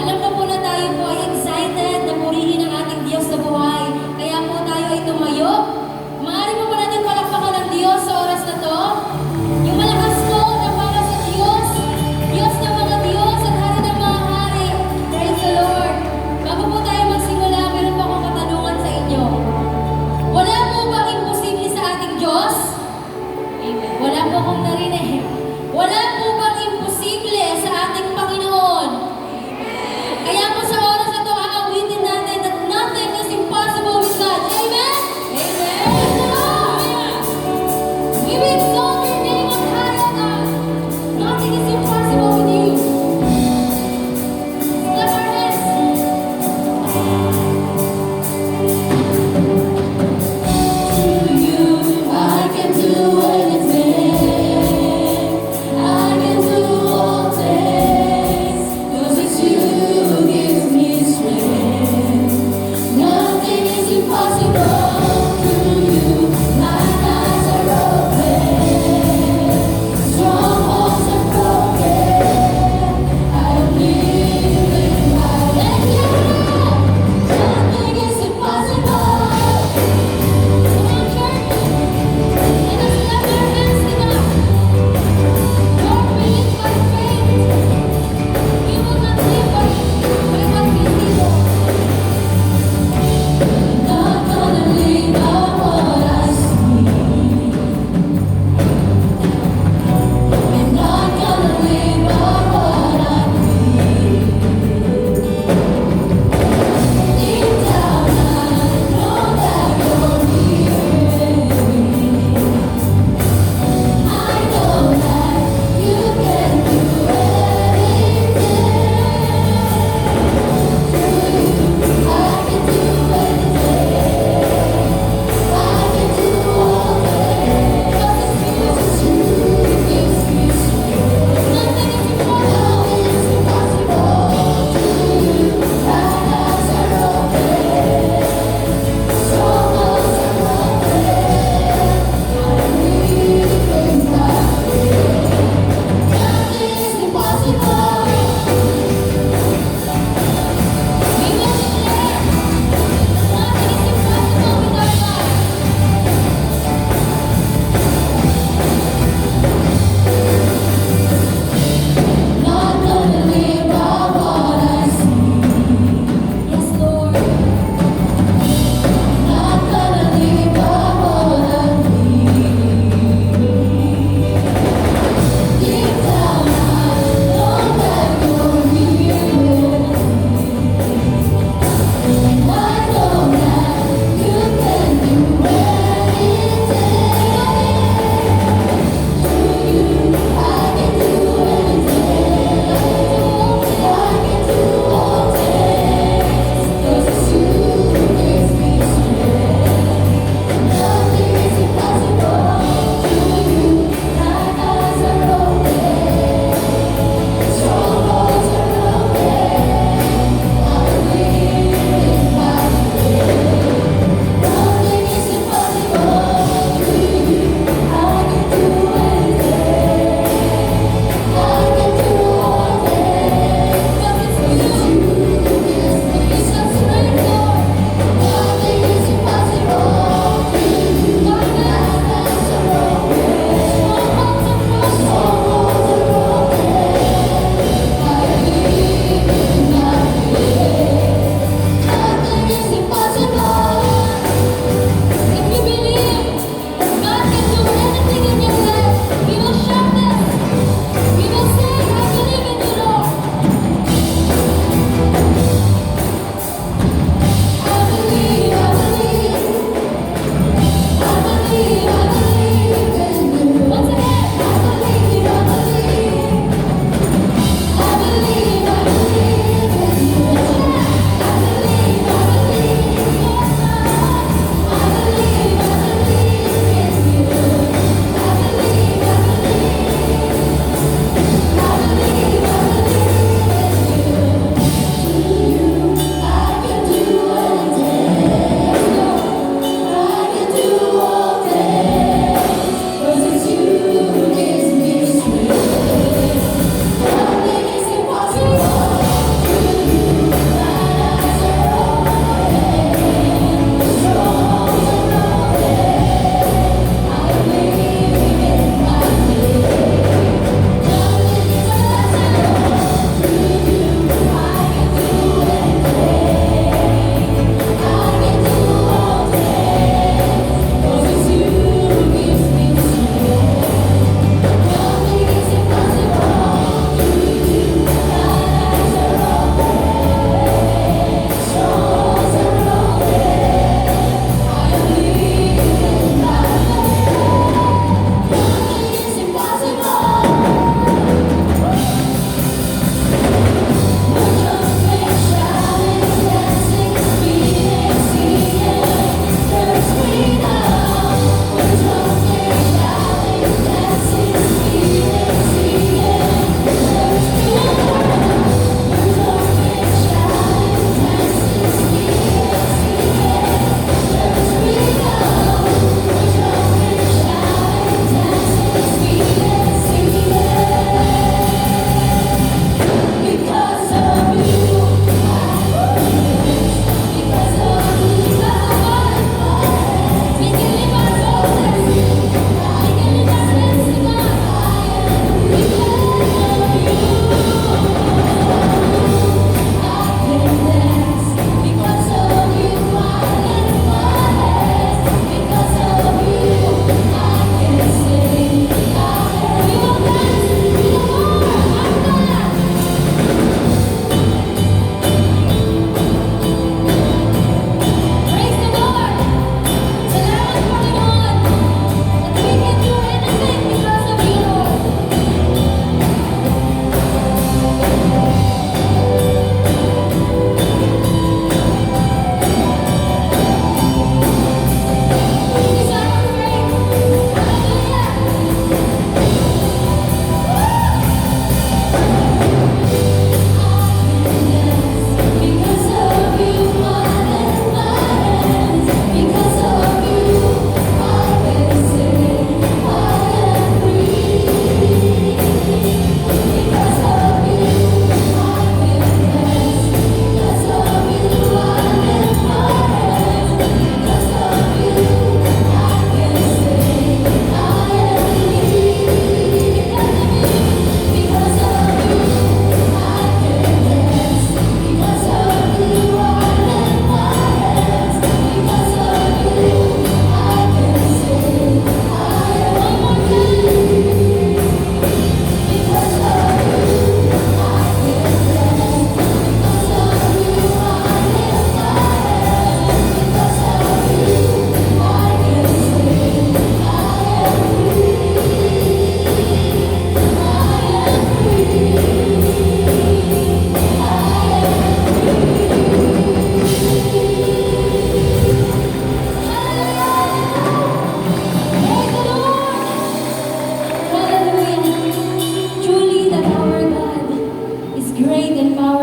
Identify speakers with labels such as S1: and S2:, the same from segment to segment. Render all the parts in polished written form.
S1: Alam ko po na tayo po ay excited na purihin ang ating Diyos sa buhay. Kaya po tayo ay tumayo. Maaari po ba natin palakpakan ng Diyos sa oras na to? Yung malakas po na para sa Diyos, Diyos ng mga Diyos at Hari ng mga Hari. Praise the Lord. Bago po tayo magsimula, meron po akong katanungan sa inyo. Wala po bang imposible sa ating Diyos? Amen. Wala po akong narinig. Wala po bang imposible sa ating Panginoon? Amen. Kaya po sa oras na ito, aawitin natin that nothing is impossible with God. Amen? Amen.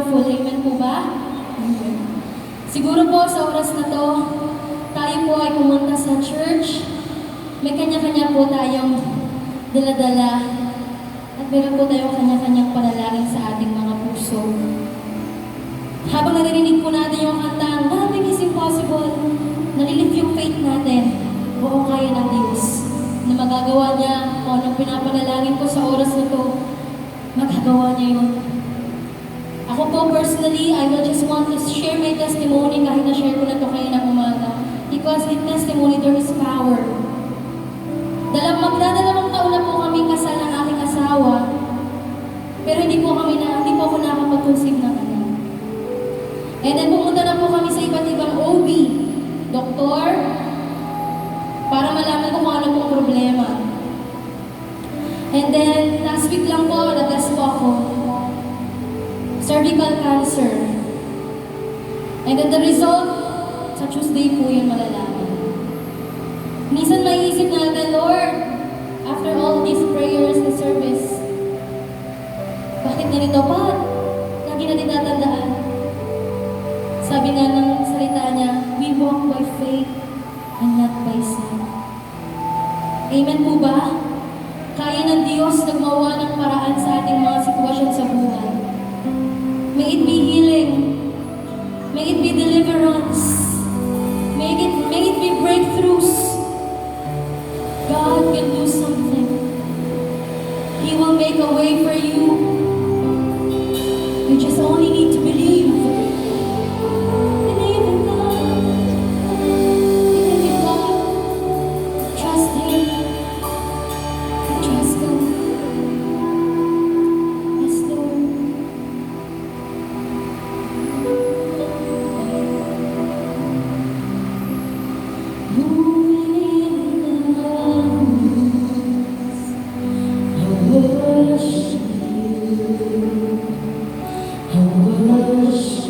S1: powerful. Amen po ba? Siguro po sa oras na to, tayo po ay pumunta sa church. May kanya-kanya po tayong dala-dala. At meron po tayong kanya-kanyang panalangin sa ating mga puso. Habang naririnig po natin yung kanta, nothing is impossible, nalilift yung faith natin. Oo, kaya ng Diyos na magagawa niya kung anong pinapanalangin ko sa oras na to, magagawa niya yun. Ako po personally, I will just want to share my testimony kahit na-share ko na to kayo ng umaga. Because in testimony, there is power. Magdadalawang taon na po kami kasal ng aking asawa, pero hindi po ako nakapag-conceive ng anak. And then pumunta na po kami sa iba't ibang OB, doktor, para malaman ko kung ano pong problema. And then, last week lang po, nag-test po ako. Cervical cancer. And then the result, sa Tuesday po yun malalaman. Minsan may isip natin, Lord, after all these prayers and service, bakit ganito pa? Lagi natin tatandaan. Sabi nga ng salita niya, we walk by faith and not by sight. Amen po ba? Kaya ng Diyos nagmawa ng paraan sa ating mga sitwasyon sa buhay. May it be healing. May it be deliverance. May it be breakthroughs. God can do something. He will make a way for you. You just only need to believe. Believe in God. Believe in God. Trust Him. Trust God. Yes, Lord. Moving in the house, I worship you. I worship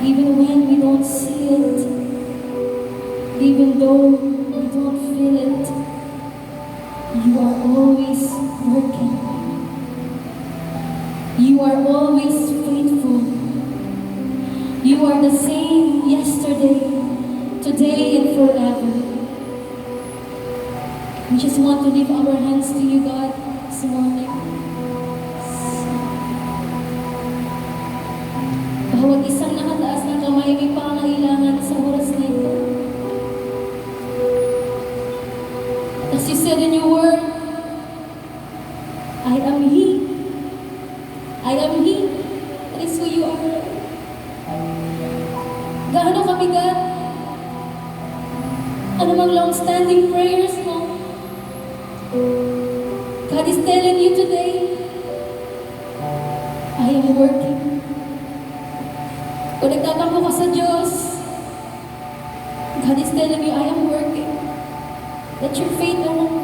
S1: Even when we don't see it, even though we don't feel it, you are always working. You are always faithful. You are the same yesterday, today, and forever. We just want to lift our hands to you, God, this morning. Bawat isang nakataas ng kamay may pangangailangan sa oras na ito. As you said in your word, I am He. I am He. That is who you are. Gaano kabigat? Ano mang long-standing prayers mo? God is telling you today, I am working. Kung nagtatampo ka sa Diyos, God is telling you, I am working. Let your faith arise.